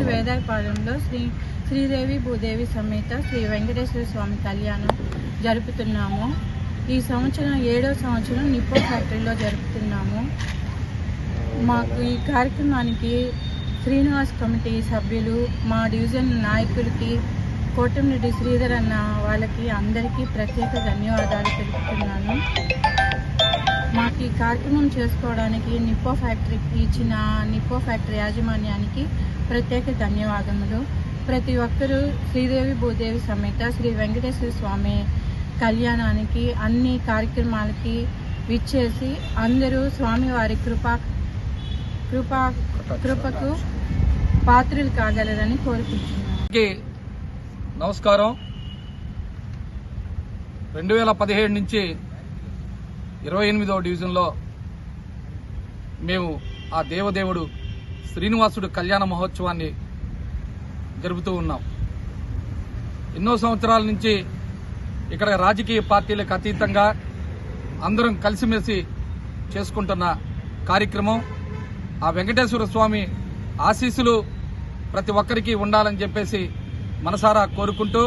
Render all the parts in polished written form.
కర్నూలు వేదాయపాలెంలో శ్రీదేవి భూదేవి సమేత శ్రీ వెంకటేశ్వర స్వామి కళ్యాణం జరుపుతున్నాము. ఈ సంవత్సరం 7వ సంవత్సరం నిప్పో ఫ్యాక్టరీలో జరుపుతున్నాము. మాకు ఈ కార్యక్రమానికి శ్రీనివాస్ కమిటీ సభ్యులు, మా డివిజన్ నాయకులకి, కోటమిరెడ్డి శ్రీధర్ అన్న వాళ్ళకి అందరికీ ప్రత్యేక ధన్యవాదాలు తెలుపుతున్నాను. మాకు ఈ కార్యక్రమం చేసుకోవడానికి నిప్పో ఫ్యాక్టరీకి ఇచ్చిన నిప్పో ఫ్యాక్టరీ యాజమాన్యానికి ప్రత్యేక ధన్యవాదములు. ప్రతి ఒక్కరూ శ్రీదేవి భూదేవి సమేత శ్రీ వెంకటేశ్వర స్వామి కళ్యాణానికి అన్ని కార్యక్రమాలకి విచ్చేసి అందరూ స్వామివారి కృపకు పాత్రలు కాగలరని కోరుకుంటున్నాను. నమస్కారం. 2017 నుంచి 28వ డివిజన్లో మేము ఆ దేవదేవుడు శ్రీనివాసుడు కళ్యాణ మహోత్సవాన్ని జరుపుతూ ఉన్నాం. ఎన్నో సంవత్సరాల నుంచి ఇక్కడ రాజకీయ పార్టీలకు అతీతంగా అందరం కలిసిమెలిసి చేసుకుంటున్న కార్యక్రమం. ఆ వెంకటేశ్వర స్వామి ఆశీస్సులు ప్రతి ఒక్కరికి ఉండాలని చెప్పేసి మనసారా కోరుకుంటూ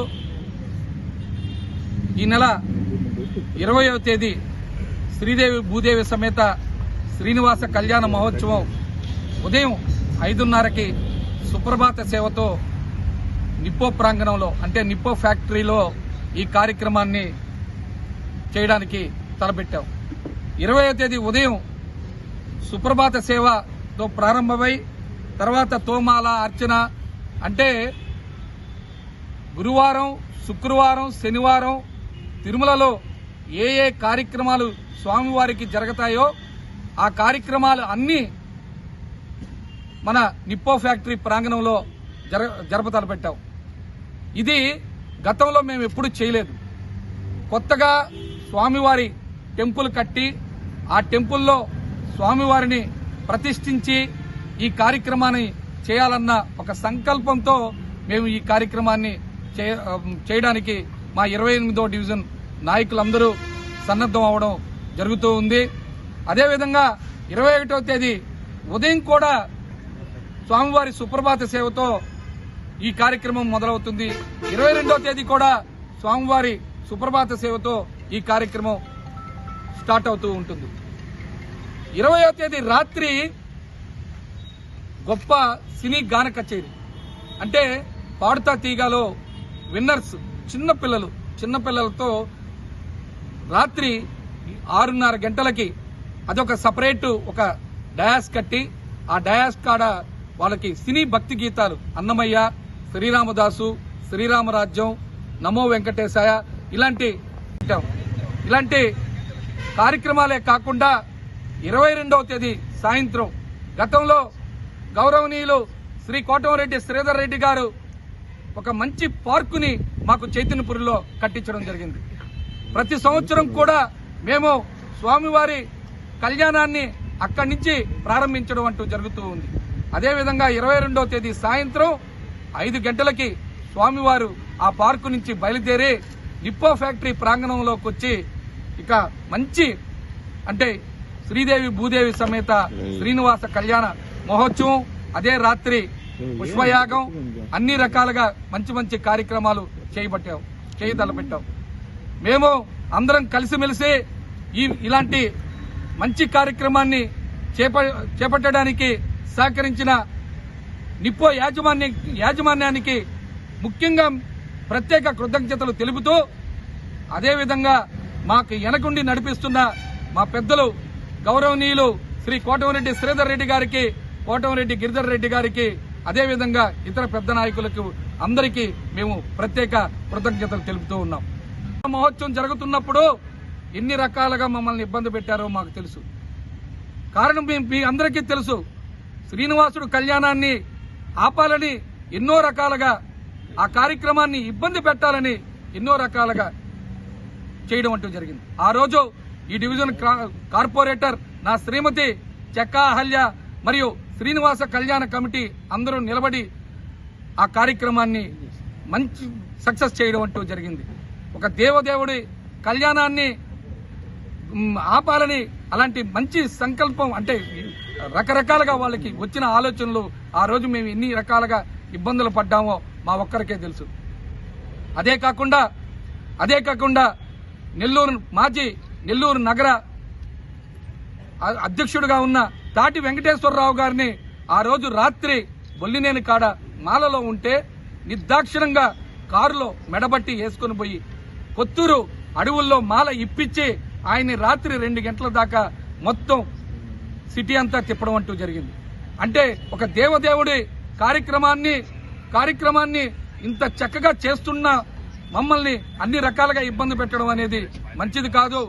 ఈ నెల 20వ తేదీ శ్రీదేవి భూదేవి సమేత శ్రీనివాస కళ్యాణ మహోత్సవం ఉదయం 5:30కి సుప్రభాత సేవతో నిప్పో ప్రాంగణంలో అంటే నిప్పో ఫ్యాక్టరీలో ఈ కార్యక్రమాన్ని చేయడానికి తలపెట్టాం. 20వ తేదీ ఉదయం సుప్రభాత సేవతో ప్రారంభమై తర్వాత తోమాల అర్చన అంటే గురువారం, శుక్రవారం, శనివారం తిరుమలలో ఏ ఏ కార్యక్రమాలు స్వామివారికి జరుగుతాయో ఆ కార్యక్రమాలు అన్నీ మన నిప్పో ఫ్యాక్టరీ ప్రాంగణంలో జరపతలపెట్టాం. ఇది గతంలో మేము ఎప్పుడు చేయలేదు. కొత్తగా స్వామివారి టెంపుల్ కట్టి ఆ టెంపుల్లో స్వామివారిని ప్రతిష్ఠించి ఈ కార్యక్రమాన్ని చేయాలన్న ఒక సంకల్పంతో మేము ఈ కార్యక్రమాన్ని చేయడానికి మా 28వ డివిజన్ నాయకులందరూ సన్నద్ధం అవడం జరుగుతూ ఉంది. అదేవిధంగా 21వ తేదీ ఉదయం కూడా స్వామివారి సుప్రభాత సేవతో ఈ కార్యక్రమం మొదలవుతుంది. 22వ తేదీ కూడా స్వామివారి సుప్రభాత సేవతో ఈ కార్యక్రమం స్టార్ట్ అవుతూ ఉంటుంది. 20వ తేదీ రాత్రి గొప్ప సినీ గాన కచేరీ అంటే పాడుతా తీగాలో విన్నర్స్ చిన్నపిల్లలతో రాత్రి 6:30 గంటలకి అదొక సపరేట్ ఒక డయాస్ కట్టి ఆ డయాస్ కాడ వాళ్ళకి సినీ భక్తి గీతాలు అన్నమయ్య, శ్రీరామదాసు, శ్రీరామరాజ్యం, నమో వెంకటేశాయ ఇలాంటి కార్యక్రమాలే కాకుండా 22వ తేదీ సాయంత్రం గతంలో గౌరవనీయులు శ్రీ కోటమిరెడ్డి శ్రీధర్ రెడ్డి గారు ఒక మంచి పార్కుని మాకు చైతన్యపురిలో కట్టించడం జరిగింది. ప్రతి సంవత్సరం కూడా మేము స్వామివారి కళ్యాణాన్ని అక్కడి నుంచి ప్రారంభించడం అంటూ జరుగుతూ ఉంది. అదేవిధంగా 22వ తేదీ సాయంత్రం 5 గంటలకి స్వామివారు ఆ పార్కు నుంచి బయలుదేరి నిప్పో ఫ్యాక్టరీ ప్రాంగణంలోకి వచ్చి ఇక మంచి అంటే శ్రీదేవి భూదేవి సమేత శ్రీనివాస కళ్యాణ మహోత్సవం, అదే రాత్రి పుష్పయాగం, అన్ని రకాలుగా మంచి కార్యక్రమాలు చేయతలపెట్టాం. మేము అందరం కలిసిమెలిసి ఇలాంటి మంచి కార్యక్రమాన్ని చేపట్టడానికి సహకరించిన నిప్పో యాజమాన్యానికి ముఖ్యంగా ప్రత్యేక కృతజ్ఞతలు తెలుపుతూ అదేవిధంగా మాకు వెనకుండి నడిపిస్తున్న మా పెద్దలు గౌరవనీయులు శ్రీ కోటమిరెడ్డి శ్రీధర్ రెడ్డి గారికి, కోటమిరెడ్డి గిరిధర్ రెడ్డి గారికి, అదేవిధంగా ఇతర పెద్ద నాయకులకు అందరికీ మేము ప్రత్యేక కృతజ్ఞతలు తెలుపుతూ ఉన్నాం. మహోత్సవం జరుగుతున్నప్పుడు ఎన్ని రకాలుగా మమ్మల్ని ఇబ్బంది పెట్టారో మాకు తెలుసు. కారణం మీ అందరికీ తెలుసు. శ్రీనివాసుడు కళ్యాణాన్ని ఆపాలని ఎన్నో రకాలుగా ఆ కార్యక్రమాన్ని ఇబ్బంది పెట్టాలని ఎన్నో రకాలుగా చేయడం అంటూ జరిగింది. ఆ రోజు ఈ డివిజన్ కార్పొరేటర్ నా శ్రీమతి చెక్కా అహల్య మరియు శ్రీనివాస కళ్యాణ కమిటీ అందరూ నిలబడి ఆ కార్యక్రమాన్ని మంచి సక్సెస్ చేయడం అంటూ జరిగింది. ఒక దేవదేవుడి కళ్యాణాన్ని ఆపాలని అలాంటి మంచి సంకల్పం అంటే రకరకాలుగా వాళ్ళకి వచ్చిన ఆలోచనలు ఆ రోజు మేము ఎన్ని రకాలుగా ఇబ్బందులు పడ్డామో మా ఒక్కరికే తెలుసు. అదే కాకుండా నెల్లూరు నగర అధ్యక్షుడిగా ఉన్న తాటి వెంకటేశ్వరరావు గారిని ఆ రోజు రాత్రి బొల్లినేని కాడ మాలలో ఉంటే నిర్దాక్షిణంగా కారులో మెడబట్టి వేసుకుని పోయి కొత్తూరు అడవుల్లో మాల ఇప్పించి ఆయన్ని రాత్రి 2 గంటల దాకా మొత్తం సిటీ అంతా తిప్పడం అంటూ జరిగింది. అంటే ఒక దేవదేవుడి కార్యక్రమాన్ని ఇంత చక్కగా చేస్తున్న మమ్మల్ని అన్ని రకాలుగా ఇబ్బంది పెట్టడం అనేది మంచిది కాదు.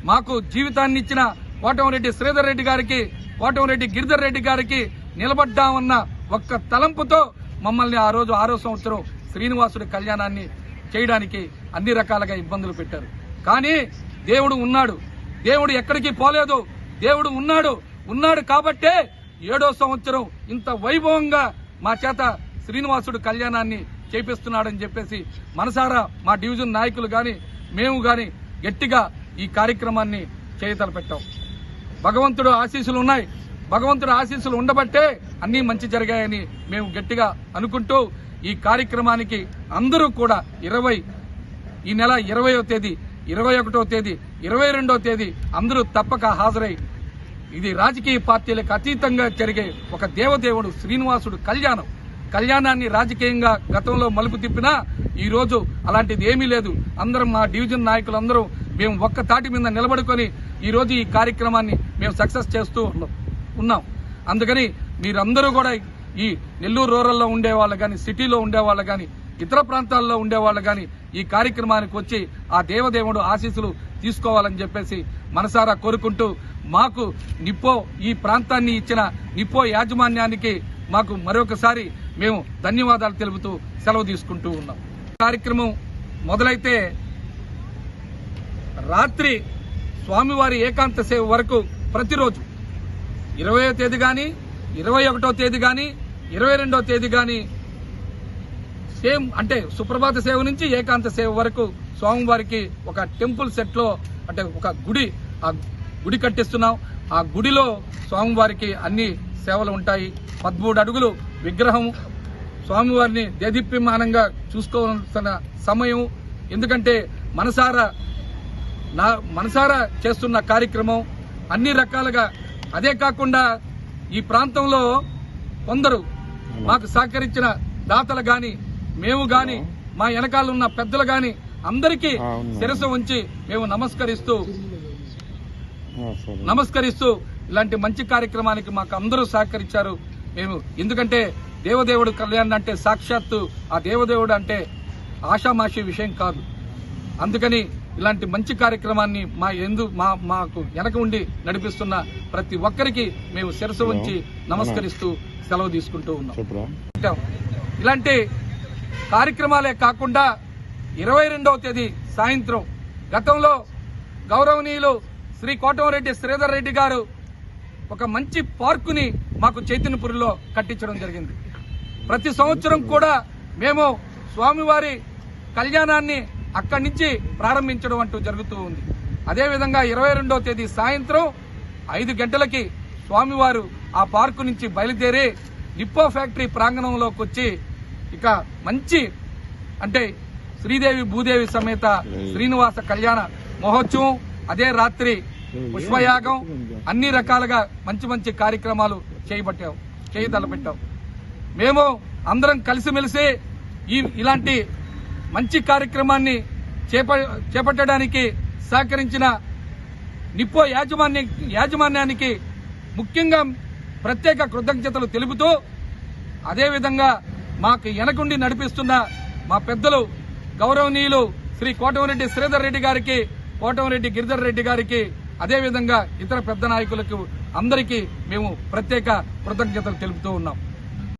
మాకు జీవితాన్ని ఇచ్చిన కోటంరెడ్డి శ్రీధర్ రెడ్డి గారికి, కోటంరెడ్డి గిరిధర్ రెడ్డి గారికి నిలబడ్డామన్న ఒక్క తలంపుతో మమ్మల్ని ఆ రోజు 6వ సంవత్సరం శ్రీనివాసుడి కళ్యాణాన్ని చేయడానికి అన్ని రకాలుగా ఇబ్బందులు పెట్టారు. కానీ దేవుడు ఉన్నాడు, దేవుడు ఎక్కడికి పోలేదు, దేవుడు ఉన్నాడు కాబట్టే 7వ సంవత్సరం ఇంత వైభవంగా మా చేత శ్రీనివాసుడు కళ్యాణాన్ని చేపిస్తున్నాడని చెప్పేసి మనసారా మా డివిజన్ నాయకులు గాని మేము గాని గట్టిగా ఈ కార్యక్రమాన్ని చేయతలపెట్టాం. భగవంతుడు ఆశీస్సులు ఉన్నాయి, భగవంతుడు ఆశీస్సులు ఉండబట్టే అన్నీ మంచి జరిగాయని మేము గట్టిగా అనుకుంటూ ఈ కార్యక్రమానికి అందరూ కూడా ఈ నెల 20వ తేదీ, 21వ తేదీ, 22వ తేదీ అందరూ తప్పక హాజరై ఇది రాజకీయ పార్టీలకు అతీతంగా జరిగే ఒక దేవదేవుడు శ్రీనివాసుడు కళ్యాణాన్ని రాజకీయంగా గతంలో మలుపు తిప్పినా ఈ రోజు అలాంటిది ఏమీ లేదు. అందరం మా డివిజన్ నాయకులందరూ మేము ఒక్క తాటి మీద నిలబడుకొని ఈ రోజు ఈ కార్యక్రమాన్ని మేము సక్సెస్ చేస్తూ ఉన్నాం. అందుకని మీరందరూ కూడా ఈ నెల్లూరు రూరల్లో ఉండేవాళ్ళు గాని, సిటీలో ఉండేవాళ్ళు గాని, ఇతర ప్రాంతాల్లో ఉండేవాళ్ళు గాని ఈ కార్యక్రమానికి వచ్చి ఆ దేవదేవుడు ఆశీస్సులు తీసుకోవాలని చెప్పేసి మనసారా కోరుకుంటూ మాకు ఈ ప్రాంతాన్ని ఇచ్చిన నిప్పో యాజమాన్యానికి మాకు మరొకసారి మేము ధన్యవాదాలు తెలుపుతూ సెలవు తీసుకుంటూ ఉన్నాం. కార్యక్రమం మొదలైతే రాత్రి స్వామివారి ఏకాంత సేవ వరకు ప్రతిరోజు 20వ తేదీ గాని, 21వ తేదీ గాని, 22వ తేదీ గాని సేమ్ అంటే సుప్రభాత సేవ నుంచి ఏకాంత సేవ వరకు స్వామివారికి ఒక టెంపుల్ సెట్ లో అంటే ఒక గుడి కట్టిస్తున్నాం. ఆ గుడిలో స్వామివారికి అన్ని సేవలు ఉంటాయి. 13 అడుగులు విగ్రహం, స్వామివారిని దేదీప్యమానంగా చూసుకోవాల్సిన సమయం. ఎందుకంటే మనసారా చేస్తున్న కార్యక్రమం అన్ని రకాలుగా. అదే కాకుండా ఈ ప్రాంతంలో కొందరు మాకు సహకరించిన దాతలు గాని, మేము గాని, మా వెనకాల ఉన్న పెద్దలు గాని అందరికీ శిరస్సు ఉంచి మేము నమస్కరిస్తూ ఇలాంటి మంచి కార్యక్రమానికి మాకు అందరూ సహకరించారు. మేము ఎందుకంటే దేవదేవుడు కళ్యాణం అంటే సాక్షాత్తు ఆ దేవదేవుడు అంటే ఆషామాషి విషయం కాదు. అందుకని ఇలాంటి మంచి కార్యక్రమాన్ని మాకు వెనక ఉండి నడిపిస్తున్న ప్రతి ఒక్కరికి మేము శిరస్సు ఉంచి నమస్కరిస్తూ సెలవు తీసుకుంటూ ఉన్నాం. ఇలాంటి కార్యక్రమాలే కాకుండా 22వ తేదీ సాయంత్రం గతంలో గౌరవనీయులు శ్రీ కోటంరెడ్డి శ్రీధర్ రెడ్డి గారు ఒక మంచి పార్కుని మాకు చైతన్యపురిలో కట్టించడం జరిగింది. ప్రతి సంవత్సరం కూడా మేము స్వామివారి కళ్యాణాన్ని అక్కడి నుంచి ప్రారంభించడం అంటూ జరుగుతూ ఉంది. అదేవిధంగా 22వ తేదీ సాయంత్రం 5 గంటలకి స్వామివారు ఆ పార్కు నుంచి బయలుదేరి నిప్పో ఫ్యాక్టరీ ప్రాంగణంలోకి వచ్చి ఇక మంచి అంటే శ్రీదేవి భూదేవి సమేత శ్రీనివాస కళ్యాణ మహోత్సవం, అదే రాత్రి పుష్పయాగం, అన్ని రకాలుగా మంచి కార్యక్రమాలు చేయతలపెట్టాం. మేము అందరం కలిసిమెలిసి ఇలాంటి మంచి కార్యక్రమాన్ని చేపట్టడానికి సహకరించిన నిప్పో యాజమాన్యానికి ముఖ్యంగా ప్రత్యేక కృతజ్ఞతలు తెలుపుతూ, అదేవిధంగా మాకు వెనకుండి నడిపిస్తున్న మా పెద్దలు గౌరవనీయులు శ్రీ కోటంరెడ్డి శ్రీధర్ రెడ్డి గారికి, కోటంరెడ్డి గిరిధర్ రెడ్డి గారికి, అదేవిధంగా ఇతర పెద్ద నాయకులకు అందరికీ మేము ప్రత్యేక కృతజ్ఞతలు తెలుపుతూ ఉన్నాం.